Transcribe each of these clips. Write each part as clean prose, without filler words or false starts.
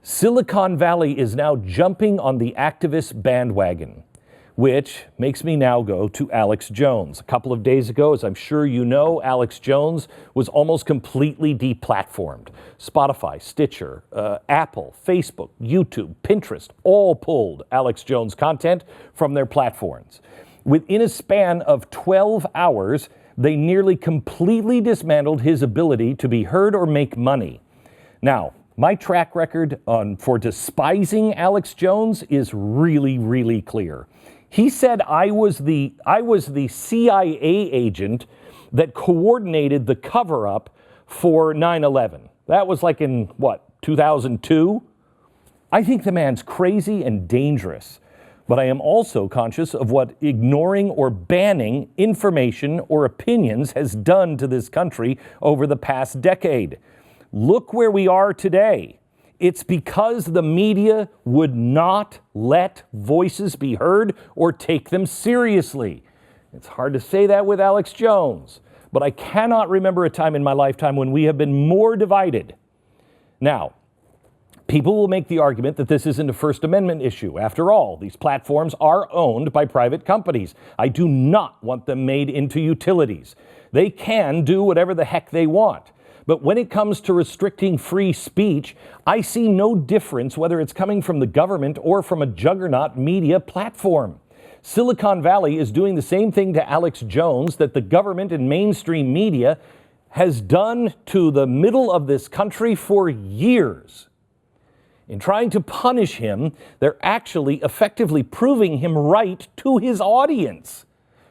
Silicon Valley is now jumping on the activist bandwagon, which makes me now go to Alex Jones. A couple of days ago, as I'm sure you know, Alex Jones was almost completely deplatformed. Spotify, Stitcher, Apple, Facebook, YouTube, Pinterest all pulled Alex Jones content from their platforms. Within a span of 12 hours, they nearly completely dismantled his ability to be heard or make money. Now, my track record for despising Alex Jones is really, really clear. He said I was the CIA agent that coordinated the cover-up for 9/11. That was like in, 2002? I think the man's crazy and dangerous. But I am also conscious of what ignoring or banning information or opinions has done to this country over the past decade. Look where we are today. It's because the media would not let voices be heard or take them seriously. It's hard to say that with Alex Jones, but I cannot remember a time in my lifetime when we have been more divided. Now, people will make the argument that this isn't a First Amendment issue. After all, these platforms are owned by private companies. I do not want them made into utilities. They can do whatever the heck they want. But when it comes to restricting free speech, I see no difference whether it's coming from the government or from a juggernaut media platform. Silicon Valley is doing the same thing to Alex Jones that the government and mainstream media has done to the middle of this country for years. In trying to punish him, they're actually effectively proving him right to his audience.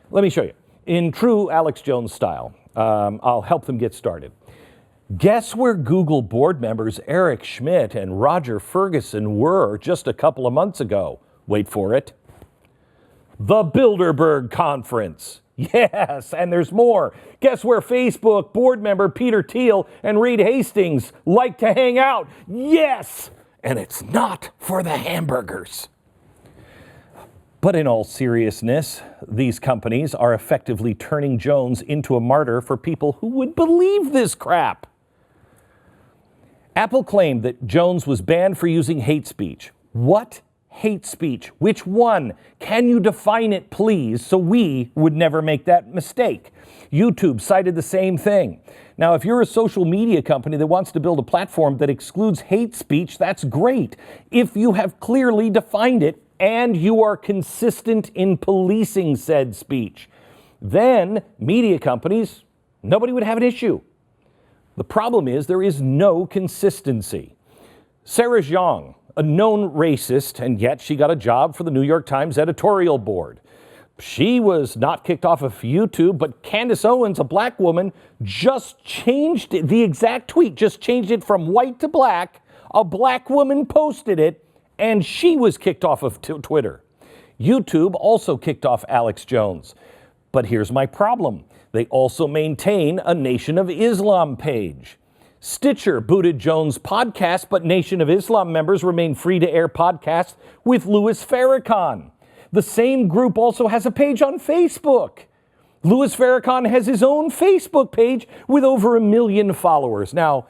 Let me show you. In true Alex Jones style, I'll help them get started. Guess where Google board members Eric Schmidt and Roger Ferguson were just a couple of months ago? Wait for it. The Bilderberg Conference. Yes, and there's more. Guess where Facebook board member Peter Thiel and Reed Hastings like to hang out? Yes, and it's not for the hamburgers. But in all seriousness, these companies are effectively turning Jones into a martyr for people who would believe this crap. Apple claimed that Jones was banned for using hate speech. What hate speech? Which one? Can you define it, please, so we would never make that mistake? YouTube cited the same thing. Now, if you're a social media company that wants to build a platform that excludes hate speech, that's great. If you have clearly defined it and you are consistent in policing said speech, then media companies, nobody would have an issue. The problem is there is no consistency. Sarah Jeong, a known racist, and yet she got a job for the New York Times editorial board. She was not kicked off of YouTube, but Candace Owens, a black woman, just changed the exact tweet, just changed it from white to black. A black woman posted it, and she was kicked off of Twitter. YouTube also kicked off Alex Jones. But here's my problem. They also maintain a Nation of Islam page. Stitcher booted Jones' podcast, but Nation of Islam members remain free to air podcasts with Louis Farrakhan. The same group also has a page on Facebook. Louis Farrakhan has his own Facebook page with over 1 million followers. Now,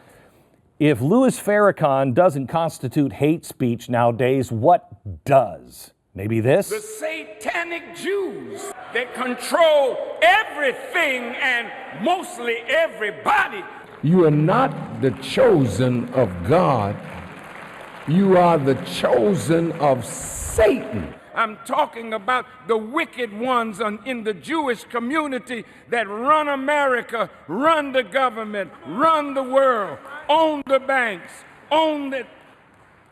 if Louis Farrakhan doesn't constitute hate speech nowadays, what does? Maybe this? The satanic Jews that control everything and mostly everybody. You are not the chosen of God. You are the chosen of Satan. I'm talking about the wicked ones in the Jewish community that run America, run the government, run the world, own the banks, own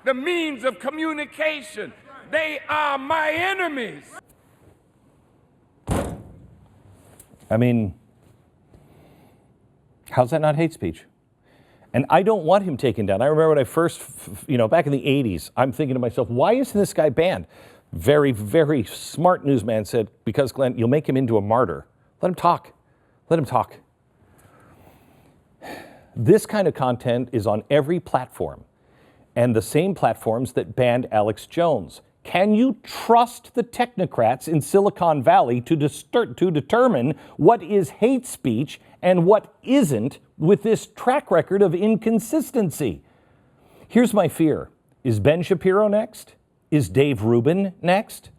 the means of communication. They are my enemies. I mean, how's that not hate speech? And I don't want him taken down. I remember when I first, back in the 80s, I'm thinking to myself, why isn't this guy banned? Very, very smart newsman said, because, Glenn, you'll make him into a martyr. Let him talk. Let him talk. This kind of content is on every platform, and the same platforms that banned Alex Jones. Can you trust the technocrats in Silicon Valley to determine what is hate speech and what isn't with this track record of inconsistency? Here's my fear. Is Ben Shapiro next? Is Dave Rubin next?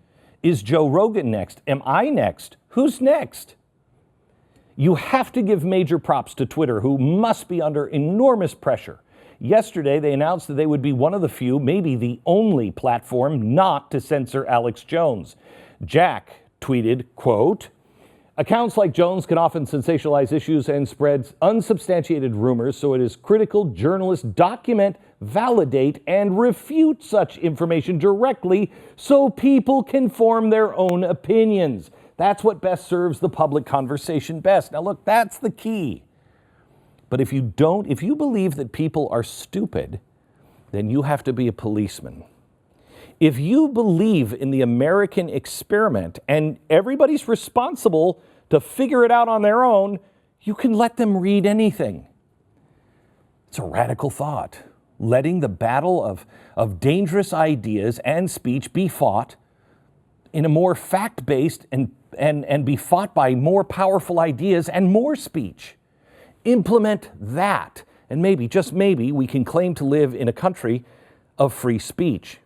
Is Joe Rogan next? Am I next? Who's next? You have to give major props to Twitter, who must be under enormous pressure. Yesterday, they announced that they would be one of the few, maybe the only platform not to censor Alex Jones. Jack tweeted, quote, "Accounts like Jones can often sensationalize issues and spread unsubstantiated rumors, so it is critical journalists document, validate, and refute such information directly so people can form their own opinions. That's what best serves the public conversation best." Now look, that's the key. But if you believe that people are stupid, then you have to be a policeman. If you believe in the American experiment and everybody's responsible to figure it out on their own, you can let them read anything. It's a radical thought, letting the battle of dangerous ideas and speech be fought in a more fact-based and be fought by more powerful ideas and more speech. Implement that, and maybe, just maybe, we can claim to live in a country of free speech.